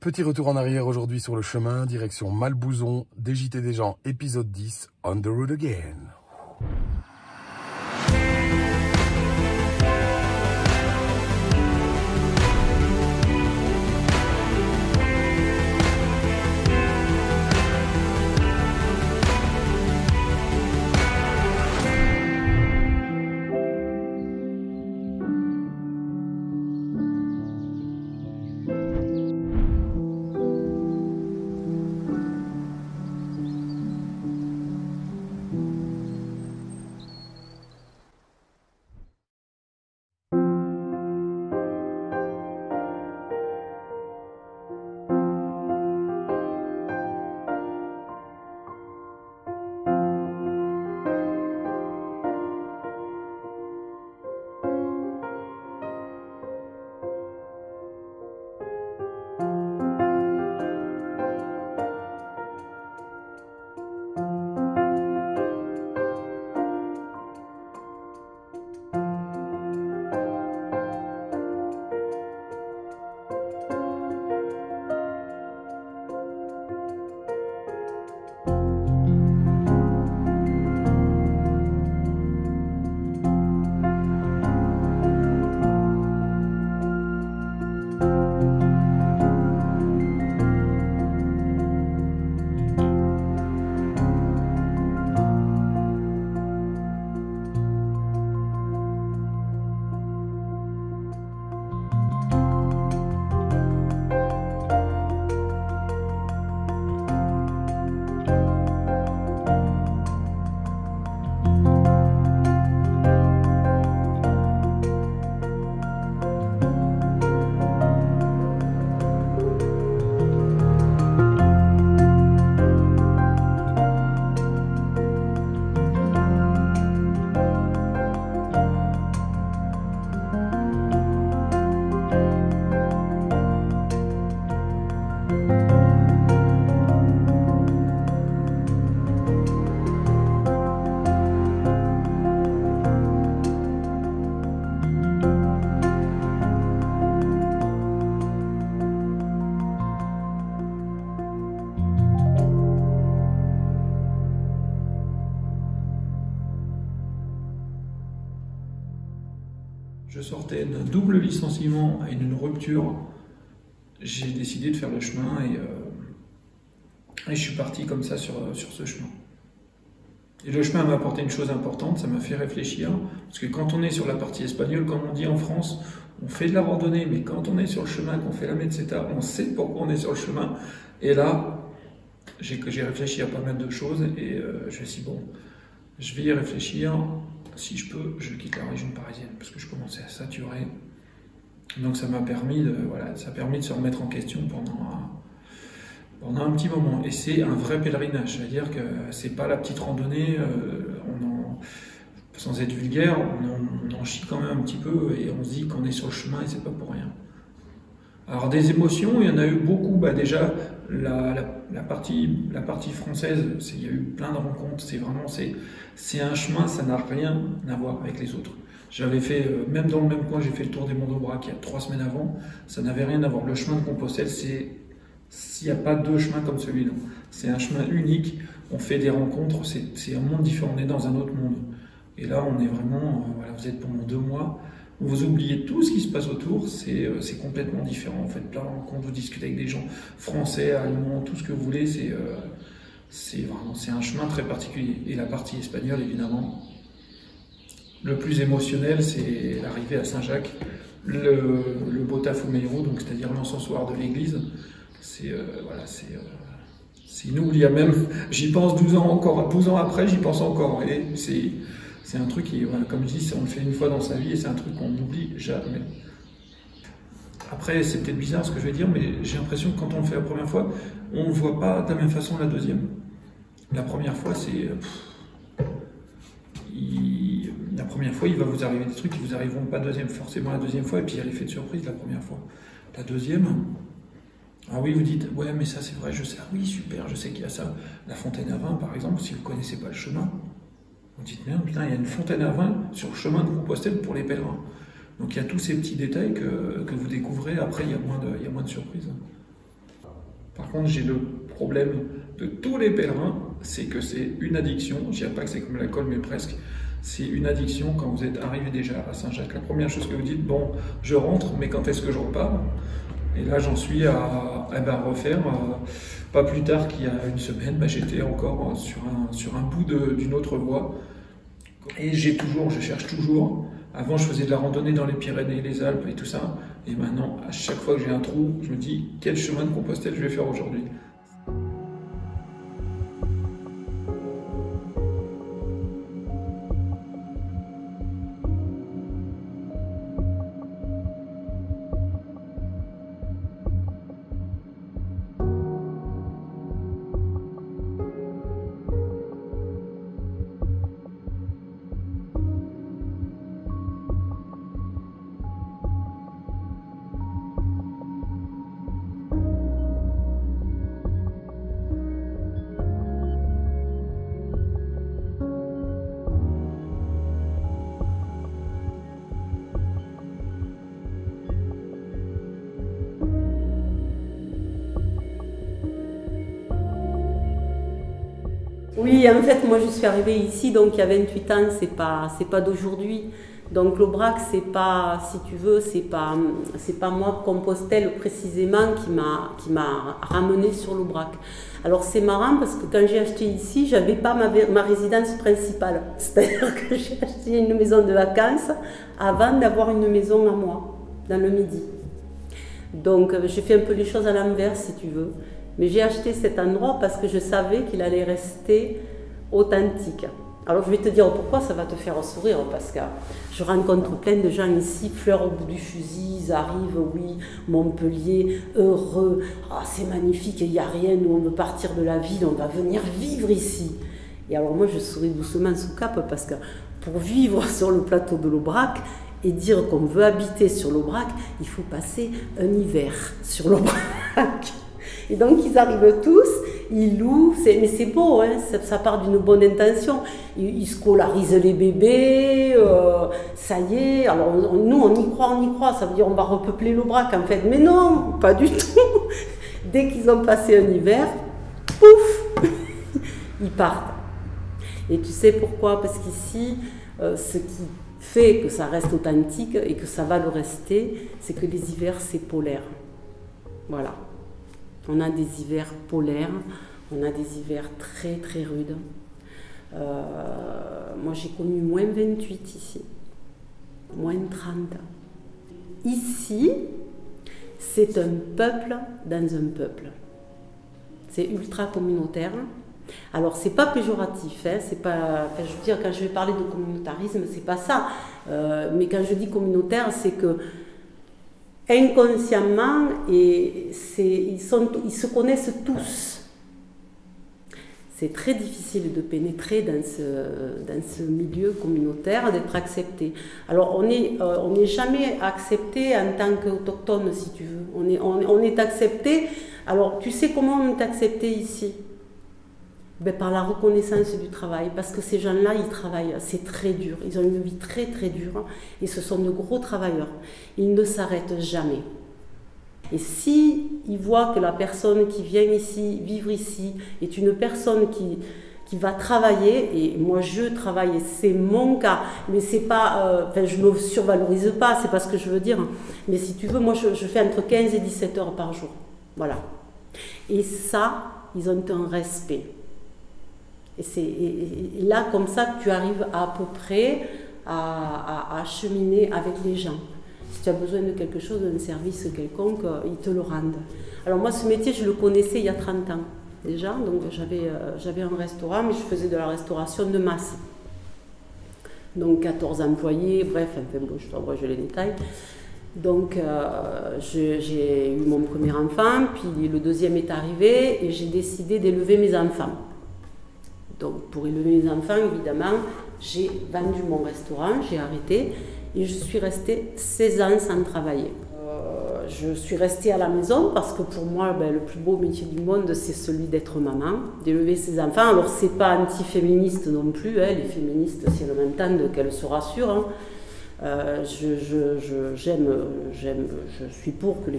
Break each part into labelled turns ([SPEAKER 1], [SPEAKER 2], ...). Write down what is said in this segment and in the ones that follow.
[SPEAKER 1] Petit retour en arrière aujourd'hui sur le chemin, direction Malbouzon, DJT des gens, épisode 10, On the road again.
[SPEAKER 2] Je sortais d'un double licenciement et d'une rupture. J'ai décidé de faire le chemin et je suis parti comme ça sur ce chemin. Et le chemin m'a apporté une chose importante, ça m'a fait réfléchir. Parce que quand on est sur la partie espagnole, comme on dit en France, on fait de la randonnée, mais quand on est sur le chemin, qu'on fait la Meseta, on sait pourquoi on est sur le chemin. Et là, j'ai réfléchi à pas mal de choses et je me suis dit, bon, je vais y réfléchir. Si je peux, je quitte la région parisienne parce que je commençais à saturer. Donc ça m'a permis de se remettre en question pendant un petit moment. Et c'est un vrai pèlerinage, c'est-à-dire que c'est pas la petite randonnée. Sans être vulgaire, on en chie quand même un petit peu et on se dit qu'on est sur le chemin et c'est pas pour rien. Alors des émotions, il y en a eu beaucoup. Déjà la partie française, il y a eu plein de rencontres. C'est un chemin, ça n'a rien à voir avec les autres. J'avais fait, même dans le même coin, j'ai fait le tour des Monts d'Aubrac il y a 3 semaines avant. Ça n'avait rien à voir. Le chemin de Compostelle, s'il n'y a pas deux chemins comme celui-là. C'est un chemin unique. On fait des rencontres. C'est un monde différent. On est dans un autre monde. Et là, on est vraiment, vous êtes pendant 2 mois. Vous oubliez tout ce qui se passe autour, c'est complètement différent. Vous faites plein de rencontres, vous discutez avec des gens français, allemands, tout ce que vous voulez. C'est un chemin très particulier. Et la partie espagnole, évidemment, le plus émotionnel, c'est l'arrivée à Saint-Jacques, le Botafumeiro, donc c'est-à-dire l'encensoir de l'église. C'est inoubliable. Même, j'y pense 12 ans après, j'y pense encore. Et c'est un truc qui, comme je dis, on le fait une fois dans sa vie et c'est un truc qu'on n'oublie jamais. Après, c'est peut-être bizarre ce que je vais dire, mais j'ai l'impression que quand on le fait la première fois, on ne le voit pas de la même façon la deuxième. La première fois, la première fois, il va vous arriver des trucs qui ne vous arriveront pas forcément la deuxième fois, et puis il y a l'effet de surprise la première fois. La deuxième, ah oui, vous dites, ouais, mais ça c'est vrai, je sais, ah oui, super, je sais qu'il y a ça. La fontaine à vin, par exemple, si vous ne connaissez pas le chemin, vous dites, merde, putain, il y a une fontaine à vin sur le chemin de Compostelle pour les pèlerins. Donc il y a tous ces petits détails que vous découvrez, après il y a moins de surprises. Par contre, j'ai le problème de tous les pèlerins, c'est que c'est une addiction. Je ne dirais pas que c'est comme l'alcool, mais presque. C'est une addiction quand vous êtes arrivé déjà à Saint-Jacques. La première chose que vous dites, bon, je rentre, mais quand est-ce que je repars? Et là, j'en suis à refaire. Pas plus tard qu'il y a une semaine, j'étais encore sur un bout d'une autre voie. Et je cherche toujours. Avant, je faisais de la randonnée dans les Pyrénées, les Alpes et tout ça. Et maintenant, à chaque fois que j'ai un trou, je me dis, quel chemin de Compostelle je vais faire aujourd'hui?
[SPEAKER 3] Oui, en fait, moi je suis arrivée ici donc il y a 28 ans, c'est pas d'aujourd'hui. Donc l'Aubrac, c'est pas, si tu veux, c'est pas moi, Compostelle précisément, qui m'a ramenée sur l'Aubrac. Alors c'est marrant parce que quand j'ai acheté ici, j'avais pas ma résidence principale. C'est-à-dire que j'ai acheté une maison de vacances avant d'avoir une maison à moi, dans le Midi. Donc j'ai fait un peu les choses à l'envers, si tu veux. Mais j'ai acheté cet endroit parce que je savais qu'il allait rester authentique. Alors je vais te dire pourquoi, ça va te faire sourire, parce que je rencontre plein de gens ici, fleurs au bout du fusil, ils arrivent, oui, Montpellier, heureux, ah, c'est magnifique, il n'y a rien, nous on veut partir de la ville, on va venir vivre ici. Et alors moi je souris doucement sous cape, parce que pour vivre sur le plateau de l'Aubrac, et dire qu'on veut habiter sur l'Aubrac, il faut passer un hiver sur l'Aubrac. Et donc ils arrivent tous, ils louent, mais c'est beau, hein, ça part d'une bonne intention. Ils scolarisent les bébés, ça y est. Alors nous on y croit, ça veut dire on va repeupler l'Aubrac en fait. Mais non, pas du tout. Dès qu'ils ont passé un hiver, pouf, ils partent. Et tu sais pourquoi? Parce qu'ici, ce qui fait que ça reste authentique et que ça va le rester, c'est que les hivers c'est polaire. Voilà. On a des hivers polaires, on a des hivers très très rudes. Moi j'ai connu moins 28 ici, moins 30. Ici, c'est un peuple dans un peuple. C'est ultra communautaire. Alors c'est pas péjoratif, hein, c'est pas, enfin, je veux dire, quand je vais parler de communautarisme, c'est pas ça. Mais quand je dis communautaire, c'est que inconsciemment, ils se connaissent tous. C'est très difficile de pénétrer dans ce milieu communautaire, d'être accepté. Alors on n'est jamais accepté en tant qu'autochtone, si tu veux. On est accepté. Alors tu sais comment on est accepté ici? Ben, par la reconnaissance du travail, parce que ces gens-là, ils travaillent, c'est très dur, ils ont une vie très très dure, et ce sont de gros travailleurs, ils ne s'arrêtent jamais. Et si ils voient que la personne qui vient ici, vivre ici, est une personne qui va travailler, et moi je travaille, c'est mon cas, mais c'est pas, enfin, je ne me survalorise pas, c'est pas ce que je veux dire, mais si tu veux, moi je fais entre 15 et 17 heures par jour, voilà. Et ça, ils ont un respect. Et là, comme ça, tu arrives à peu près à cheminer avec les gens. Si tu as besoin de quelque chose, d'un service quelconque, ils te le rendent. Alors moi, ce métier, je le connaissais il y a 30 ans déjà. Donc j'avais un restaurant, mais je faisais de la restauration de masse. Donc 14 employés, bref, enfin bon, je t'envoie les détails. Donc j'ai eu mon premier enfant, puis le deuxième est arrivé, et j'ai décidé d'élever mes enfants. Donc pour élever mes enfants, évidemment, j'ai vendu mon restaurant, j'ai arrêté et je suis restée 16 ans sans travailler. Je suis restée à la maison parce que pour moi, ben, le plus beau métier du monde, c'est celui d'être maman, d'élever ses enfants. Alors c'est pas anti-féministe non plus, hein, les féministes, si elles m'entendent, qu'elles se rassurent. Hein. Je suis pour que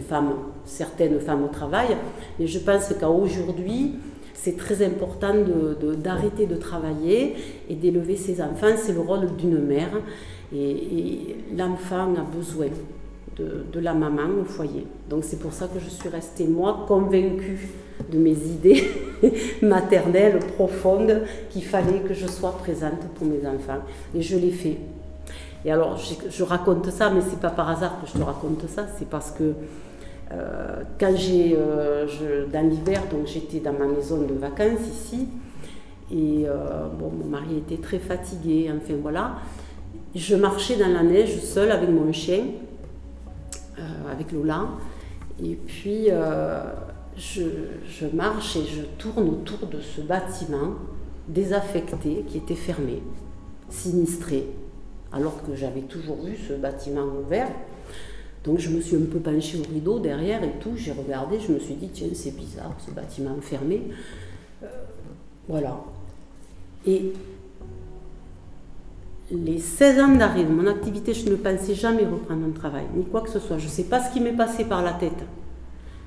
[SPEAKER 3] certaines femmes travaillent, mais je pense qu'aujourd'hui, c'est très important d'arrêter de travailler et d'élever ses enfants. C'est le rôle d'une mère. Et l'enfant a besoin de la maman au foyer. Donc c'est pour ça que je suis restée, moi, convaincue de mes idées maternelles profondes, qu'il fallait que je sois présente pour mes enfants. Et je l'ai fait. Et alors, je raconte ça, mais c'est pas par hasard que je te raconte ça, c'est parce que quand dans l'hiver, donc j'étais dans ma maison de vacances ici, et mon mari était très fatigué, enfin voilà. Je marchais dans la neige seule avec mon chien, avec Lola, et puis je marche et je tourne autour de ce bâtiment désaffecté qui était fermé, sinistré, alors que j'avais toujours vu ce bâtiment ouvert. Donc je me suis un peu penchée au rideau derrière et tout, j'ai regardé, je me suis dit tiens c'est bizarre ce bâtiment fermé, voilà. Et les 16 ans d'arrêt de mon activité, je ne pensais jamais reprendre un travail, ni quoi que ce soit. Je ne sais pas ce qui m'est passé par la tête.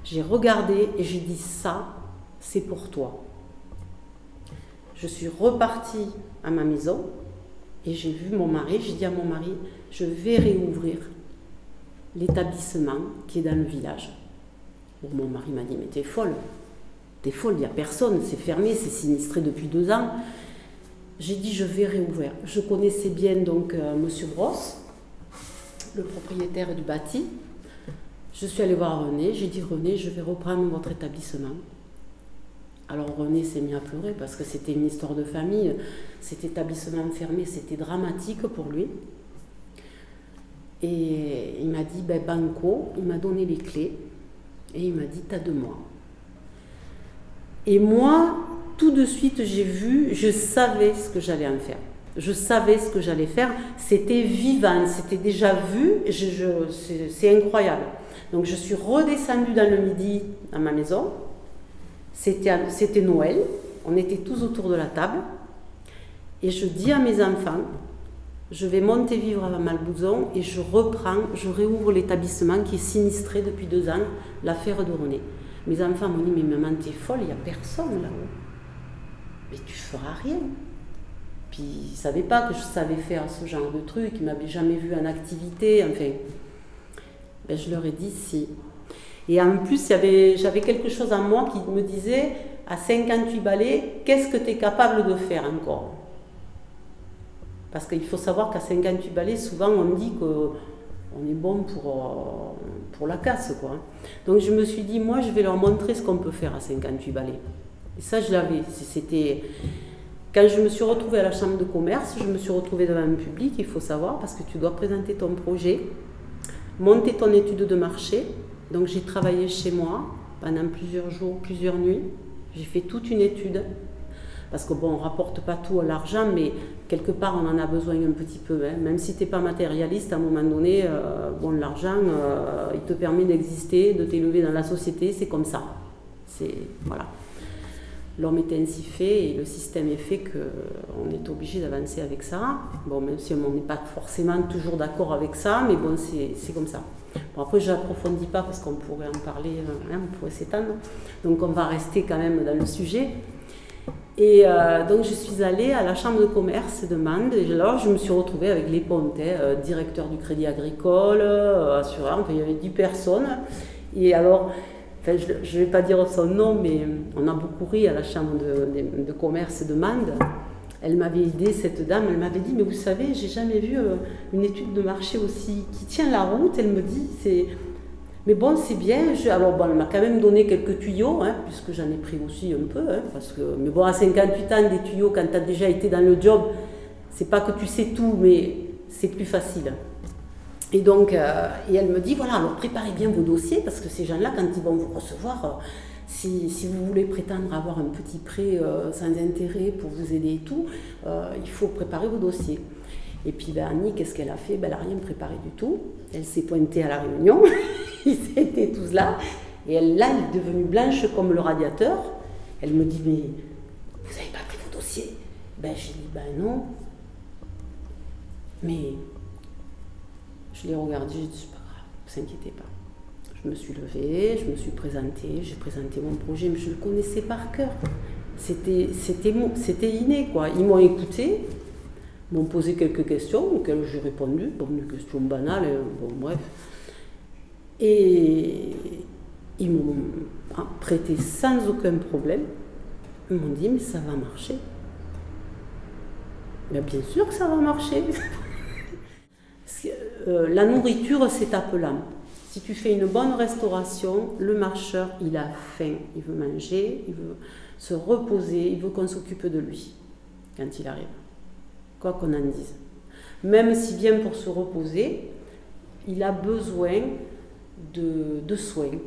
[SPEAKER 3] J'ai regardé et j'ai dit ça, c'est pour toi. Je suis repartie à ma maison et j'ai vu mon mari, j'ai dit à mon mari, je vais réouvrir l'établissement qui est dans le village. Bon, mon mari m'a dit, mais t'es folle, il n'y a personne, c'est fermé, c'est sinistré depuis 2 ans. J'ai dit, je vais réouvrir. Je connaissais bien donc Monsieur Brosse, le propriétaire du bâti. Je suis allée voir René, j'ai dit, René, je vais reprendre votre établissement. Alors René s'est mis à pleurer parce que c'était une histoire de famille. Cet établissement fermé, c'était dramatique pour lui. Et il m'a dit, ben, banco, il m'a donné les clés et il m'a dit, t'as 2 mois. Et moi, tout de suite, je savais ce que j'allais en faire. Je savais ce que j'allais faire. C'était vivant, c'était déjà vu. C'est incroyable. Donc, je suis redescendue dans le midi à ma maison. C'était Noël. On était tous autour de la table. Et je dis à mes enfants, je vais monter vivre à Malbouzon et je réouvre l'établissement qui est sinistré depuis 2 ans, l'affaire de René. Mes enfants m'ont dit, mais maman, t'es folle, il n'y a personne là-haut. Mais tu feras rien. Puis ils ne savaient pas que je savais faire ce genre de truc, ils ne m'avaient jamais vu en activité, enfin. Ben, je leur ai dit si. Et en plus, j'avais quelque chose en moi qui me disait, à 58 balais, qu'est-ce que tu es capable de faire encore? Parce qu'il faut savoir qu'à 58 balais, souvent on dit qu'on est bon pour la casse, quoi. Donc je me suis dit, moi je vais leur montrer ce qu'on peut faire à 58 balais. Et ça, je l'avais. C'était... Quand je me suis retrouvée à la chambre de commerce, je me suis retrouvée devant un public, il faut savoir, parce que tu dois présenter ton projet, monter ton étude de marché. Donc j'ai travaillé chez moi pendant plusieurs jours, plusieurs nuits. J'ai fait toute une étude. Parce que bon, on ne rapporte pas tout à l'argent, mais quelque part, on en a besoin un petit peu. Hein. Même si tu n'es pas matérialiste, à un moment donné, l'argent, il te permet d'exister, de t'élever dans la société, c'est comme ça. Voilà. L'homme est ainsi fait et le système est fait qu'on est obligé d'avancer avec ça. Bon, même si on n'est pas forcément toujours d'accord avec ça, mais bon, c'est comme ça. Bon, après, je n'approfondis pas parce qu'on pourrait en parler, hein, on pourrait s'étendre. Donc, on va rester quand même dans le sujet. Et donc je suis allée à la chambre de commerce de Mende et alors je me suis retrouvée avec les pontes, directeur du Crédit Agricole, assureur, enfin, il y avait 10 personnes. Et alors, enfin, je ne vais pas dire son nom, mais on a beaucoup ri à la chambre de commerce de Mende. Elle m'avait aidé, cette dame, elle m'avait dit, mais vous savez, j'ai jamais vu une étude de marché aussi qui tient la route. Elle me dit, c'est... Mais bon, c'est bien. Alors, bon, elle m'a quand même donné quelques tuyaux, hein, puisque j'en ai pris aussi un peu. Hein, parce que, mais bon, à 58 ans, des tuyaux, quand tu as déjà été dans le job, c'est pas que tu sais tout, mais c'est plus facile. Et donc, et elle me dit, voilà, alors préparez bien vos dossiers, parce que ces gens-là, quand ils vont vous recevoir, si vous voulez prétendre avoir un petit prêt sans intérêt pour vous aider et tout, il faut préparer vos dossiers. Et puis ben, Annie, qu'est-ce qu'elle a fait? Ben, elle n'a rien préparé du tout. Elle s'est pointée à la réunion. Ils étaient tous là. Et là, elle est devenue blanche comme le radiateur. Elle me dit, mais vous n'avez pas pris vos dossiers? Ben, j'ai dit, ben non. Mais Je l'ai regardé, j'ai dit, c'est pas grave, ne vous inquiétez pas. Je me suis levée, je me suis présentée, j'ai présenté mon projet, mais je le connaissais par cœur. C'était inné, quoi. Ils m'ont écouté, m'ont posé quelques questions auxquelles j'ai répondu, bon, des questions banales, bon, bref. Et ils m'ont prêté sans aucun problème. Ils m'ont dit, mais ça va marcher. Mais bien sûr que ça va marcher. La nourriture, c'est appelant. Si tu fais une bonne restauration, le marcheur, il a faim, il veut manger, il veut se reposer, il veut qu'on s'occupe de lui quand il arrive, quoi qu'on en dise. Même si bien pour se reposer, il a besoin de soins.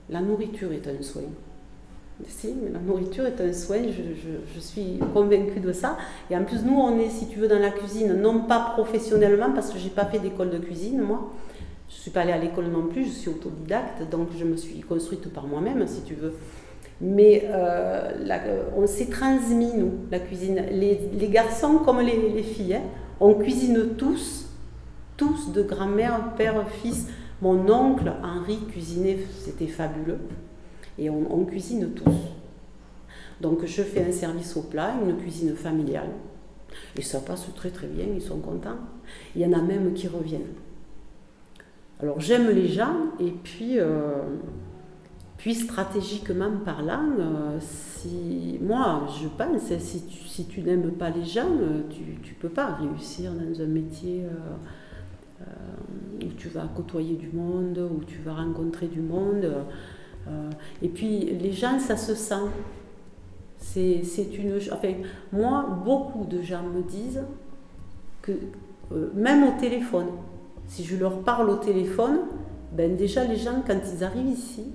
[SPEAKER 3] La nourriture est un soin. Si, mais la nourriture est un soin, je suis convaincue de ça. Et en plus, nous, on est, si tu veux, dans la cuisine, non pas professionnellement, parce que je n'ai pas fait d'école de cuisine, moi. Je ne suis pas allée à l'école non plus, je suis autodidacte, donc je me suis construite par moi-même, si tu veux. Mais on s'est transmis, nous, la cuisine. Les garçons comme les filles, hein, on cuisine tous de grand-mère, père, fils. Mon oncle Henri cuisinait, c'était fabuleux. Et on cuisine tous. Donc je fais un service au plat, une cuisine familiale. Et ça passe très très bien, ils sont contents. Il y en a même qui reviennent. Alors j'aime les gens, et puis stratégiquement parlant, moi je pense, si tu n'aimes pas les gens, tu ne peux pas réussir dans un métier où tu vas côtoyer du monde, où tu vas rencontrer du monde. Et puis les gens, ça se sent. Enfin, moi, beaucoup de gens me disent que même au téléphone, si je leur parle au téléphone, ben déjà les gens, quand ils arrivent ici,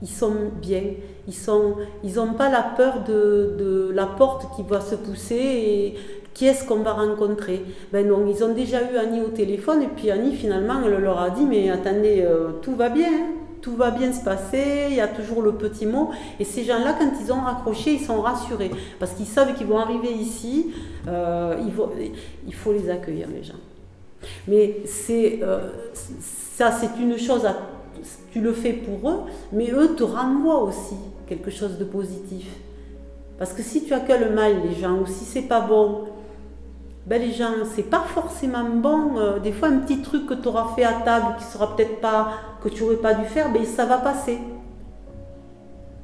[SPEAKER 3] ils sont bien. Ils n'ont pas la peur de la porte qui va se pousser et qui est-ce qu'on va rencontrer. Ben non, ils ont déjà eu Annie au téléphone, et puis Annie finalement elle leur a dit, mais attendez, tout va bien, hein. Tout va bien se passer, il y a toujours le petit mot. Et ces gens-là, quand ils ont raccroché, ils sont rassurés. Parce qu'ils savent qu'ils vont arriver ici, il faut les accueillir, les gens. Mais ça, c'est une chose, tu le fais pour eux, mais eux te renvoient aussi quelque chose de positif. Parce que si tu accueilles le mal, les gens, ou si c'est pas bon, ben les gens, c'est pas forcément bon. Des fois, un petit truc que tu auras fait à table qui sera peut-être pas, que tu n'aurais pas dû faire, ben ça va passer.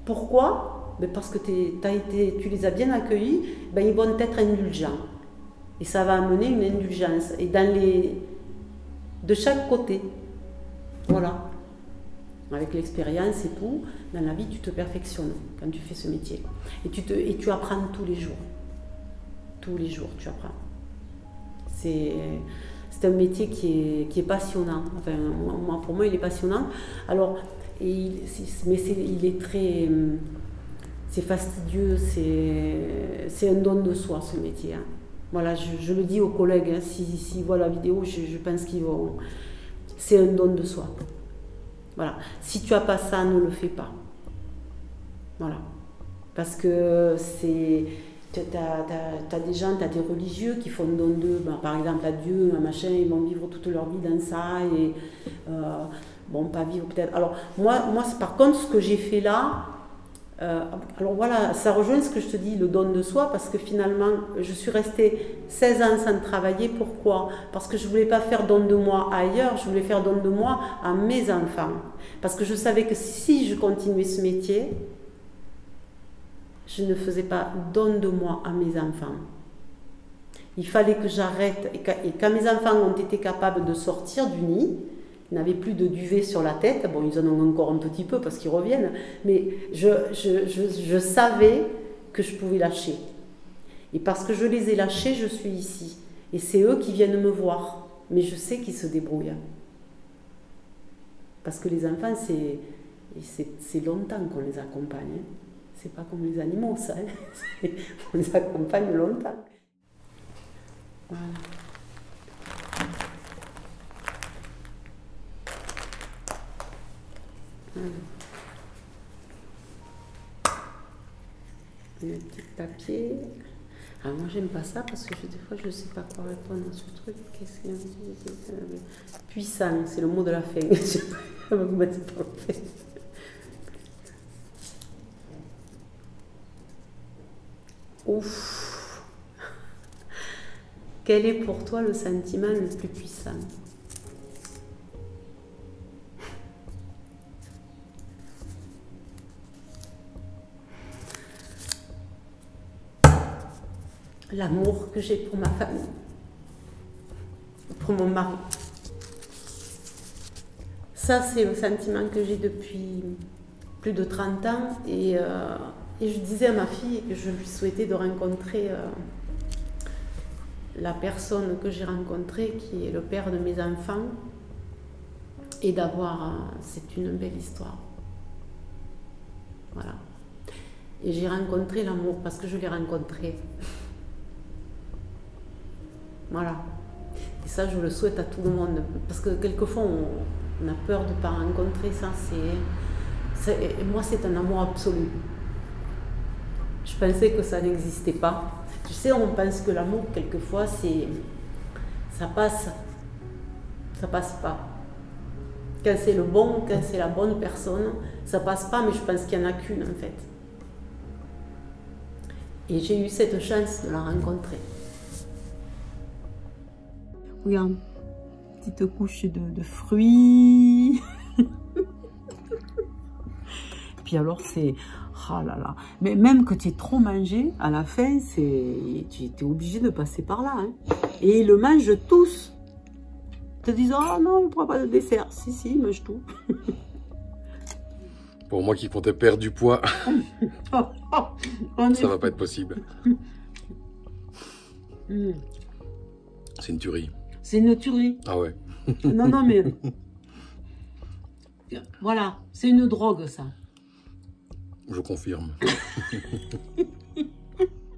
[SPEAKER 3] Pourquoi? Ben parce que tu les as bien accueillis, ben ils vont être indulgents. Et ça va amener une indulgence. Et de chaque côté. Voilà. Avec l'expérience et tout, dans la vie, tu te perfectionnes quand tu fais ce métier. Et tu apprends tous les jours. Tous les jours, tu apprends. C'est un métier qui est passionnant. Enfin, pour moi, il est passionnant. Alors, il est très... C'est fastidieux, c'est un don de soi, ce métier. Hein. Voilà, je le dis aux collègues, hein, s'ils voient la vidéo, je pense qu'ils vont... C'est un don de soi. Voilà. Si tu n'as pas ça, ne le fais pas. Voilà. Parce que tu as des gens, tu as des religieux qui font don d'eux, par exemple à Dieu, un machin, ils vont vivre toute leur vie dans ça, et bon, pas vivre peut-être. Alors, moi, par contre, ce que j'ai fait là, alors voilà, ça rejoint ce que je te dis, le don de soi, parce que finalement, je suis restée 16 ans sans travailler. Pourquoi? Parce que je ne voulais pas faire don de moi ailleurs, je voulais faire don de moi à mes enfants. Parce que je savais que si je continuais ce métier, je ne faisais pas don de moi à mes enfants. Il fallait que j'arrête, et quand mes enfants ont été capables de sortir du nid, ils n'avaient plus de duvet sur la tête, bon, ils en ont encore un petit peu parce qu'ils reviennent, mais je savais que je pouvais lâcher. Et parce que je les ai lâchés, je suis ici. Et c'est eux qui viennent me voir. Mais je sais qu'ils se débrouillent. Parce que les enfants, c'est longtemps qu'on les accompagne. Hein. C'est pas comme les animaux, ça. Hein. On les accompagne longtemps. Voilà. Un petit papier. Ah, moi, j'aime pas ça parce que des fois, je ne sais pas quoi répondre à ce truc. Qu'est-ce qu'il y a? Puissant, c'est le mot de la fin. Je sais pas, vous mettez pas en fait. Ouf. Quel est pour toi le sentiment le plus puissant? L'amour que j'ai pour ma famille, pour mon mari. Ça, c'est le sentiment que j'ai depuis plus de 30 ans. Et je disais à ma fille que je lui souhaitais de rencontrer la personne que j'ai rencontrée, qui est le père de mes enfants, et d'avoir... c'est une belle histoire. Voilà. Et j'ai rencontré l'amour parce que je l'ai rencontré. Voilà. Et ça, je le souhaite à tout le monde. Parce que quelquefois, on a peur de ne pas rencontrer ça. Moi, c'est un amour absolu. Je pensais que ça n'existait pas. Tu sais, on pense que l'amour, quelquefois, ça passe. Ça passe pas. Quand c'est le bon, quand c'est la bonne personne, ça passe pas, mais je pense qu'il n'y en a qu'une, en fait. Et j'ai eu cette chance de la rencontrer. Regarde, petite couche de fruits. Puis alors, c'est... Oh là là. Mais même que tu aies trop mangé, à la fin, tu es obligé de passer par là. Hein. Et ils le mangent tous. Ils te disent, oh non, on ne prend pas de dessert. Si, si, ils mangent tout.
[SPEAKER 1] Pour moi qui comptais perdre du poids, ça va pas être possible. C'est une tuerie.
[SPEAKER 3] C'est une tuerie.
[SPEAKER 1] Ah ouais.
[SPEAKER 3] Non, non, mais... Voilà, c'est une drogue, ça.
[SPEAKER 1] Je confirme.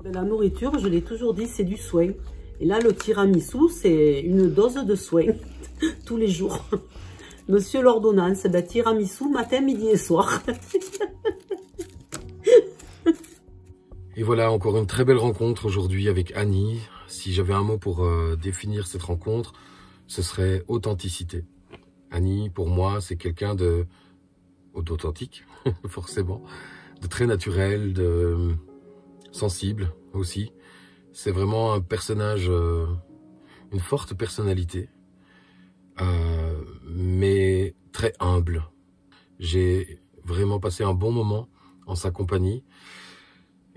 [SPEAKER 3] La nourriture, je l'ai toujours dit, c'est du soin. Et là, le tiramisu, c'est une dose de soin. Tous les jours. Monsieur l'ordonnance, ben, tiramisu matin, midi et soir.
[SPEAKER 1] Et voilà, encore une très belle rencontre aujourd'hui avec Annie. Si j'avais un mot pour définir cette rencontre, ce serait authenticité. Annie, pour moi, c'est quelqu'un d'authentique, forcément, de très naturel, de sensible aussi. C'est vraiment un personnage, une forte personnalité, mais très humble. J'ai vraiment passé un bon moment en sa compagnie,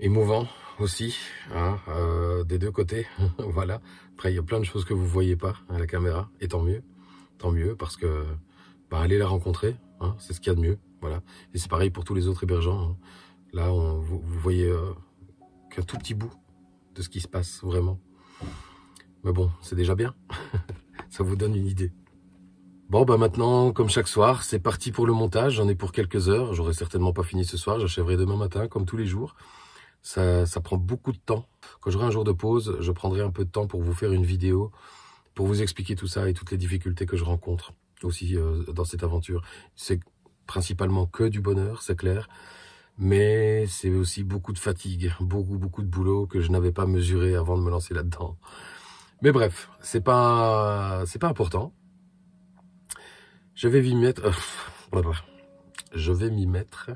[SPEAKER 1] émouvant aussi, hein, des deux côtés. Voilà. Après, il y a plein de choses que vous voyez pas à la caméra, et tant mieux, parce que bah, allez la rencontrer, hein, c'est ce qu'il y a de mieux. Voilà. Et c'est pareil pour tous les autres hébergeants. Hein. Là, vous voyez qu'un tout petit bout de ce qui se passe vraiment. Mais bon, c'est déjà bien. Ça vous donne une idée. Bon, bah maintenant, comme chaque soir, c'est parti pour le montage. J'en ai pour quelques heures. J'aurai certainement pas fini ce soir. J'achèverai demain matin, comme tous les jours. Ça prend beaucoup de temps. Quand j'aurai un jour de pause, je prendrai un peu de temps pour vous faire une vidéo, pour vous expliquer tout ça et toutes les difficultés que je rencontre aussi dans cette aventure. C'est principalement que du bonheur, c'est clair. Mais c'est aussi beaucoup de fatigue, beaucoup de boulot que je n'avais pas mesuré avant de me lancer là-dedans. Mais bref, c'est pas important. Je vais m'y mettre. Je vais m'y mettre.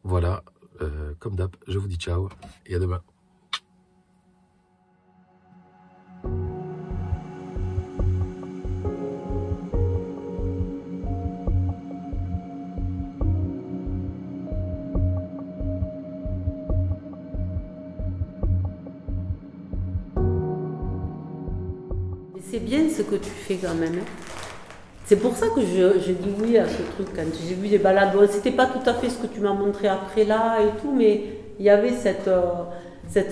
[SPEAKER 1] Voilà, comme d'hab, je vous dis ciao et à demain.
[SPEAKER 3] C'est bien ce que tu fais quand même. Hein. C'est pour ça que j'ai dit oui à ce truc quand j'ai vu les balades. Bon, c'était pas tout à fait ce que tu m'as montré après là et tout, mais il y avait cette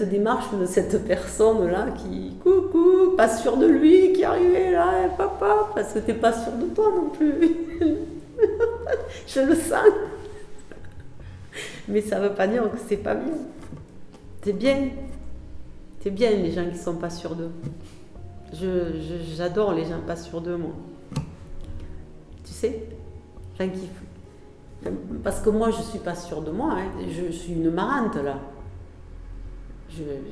[SPEAKER 3] démarche de cette personne-là qui, coucou, pas sûr de lui, qui arrivait là, et papa, parce que t'es pas sûr de toi non plus. Je le sens. Mais ça veut pas dire que c'est pas bien. C'est bien. C'est bien les gens qui sont pas sûrs d'eux. J'adore les gens pas sûrs d'eux, moi. Tu sais, parce que moi, je suis pas sûre de moi. Hein. Je suis une marrante, là.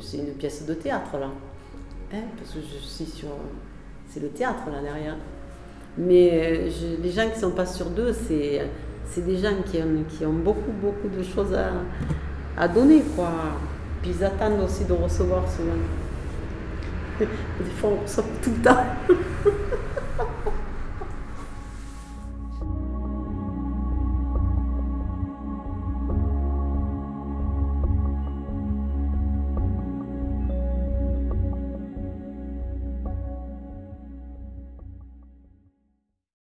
[SPEAKER 3] c'est une pièce de théâtre là, hein, parce que je suis sur, c'est le théâtre là derrière. Mais les gens qui ne sont pas sur deux, c'est des gens qui ont beaucoup de choses à donner, quoi. Puis ils attendent aussi de recevoir souvent. Des fois on reçoit tout le temps.